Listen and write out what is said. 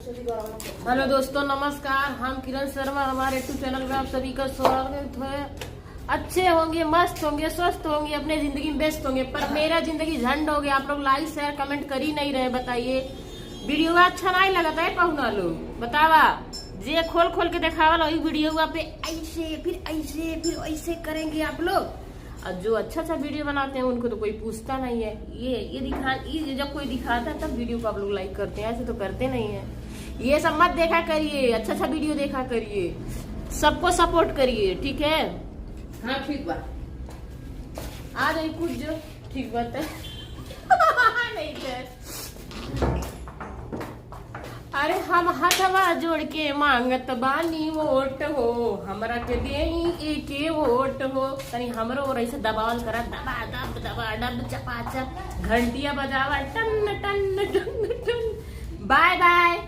Hello दोस्तों, नमस्कार। हम किरण शर्मा, हमारे यूट्यूब चैनल में आप सभी का स्वागत है। अच्छे होंगे, मस्त होंगे, स्वस्थ होंगे, अपने जिंदगी में व्यस्त होंगे, पर मेरा जिंदगी झंड हो गया। आप लोग लाइक शेयर कमेंट कर ही नहीं रहे। बताइए, वीडियो अच्छा नहीं लगता है? पहुना लोग बतावा जे खोल खोल के दिखावा वही वीडियो पे ऐसे फिर ऐसे करेंगे आप लोग। और जो अच्छा वीडियो बनाते हैं उनको तो कोई पूछता नहीं है। ये जब कोई दिखाता है तब वीडियो को आप लोग लाइक करते हैं, ऐसे तो करते नहीं है। ये सब मत देखा करिए, अच्छा वीडियो देखा करिए, सबको सपोर्ट करिए, ठीक है? हाँ ठीक बात। आ जाइए कुछ जो ठीक बात है। नहीं है। अरे हम हथवा जोड़ के मांगत बानी वोट हो, हमरा के देई एके वोट हो। तनी हमरो और ऐसे दबावल करा, दबा दब दबा डब चपाचा, घंटिया बजावा टन टन टन टन। Bye bye.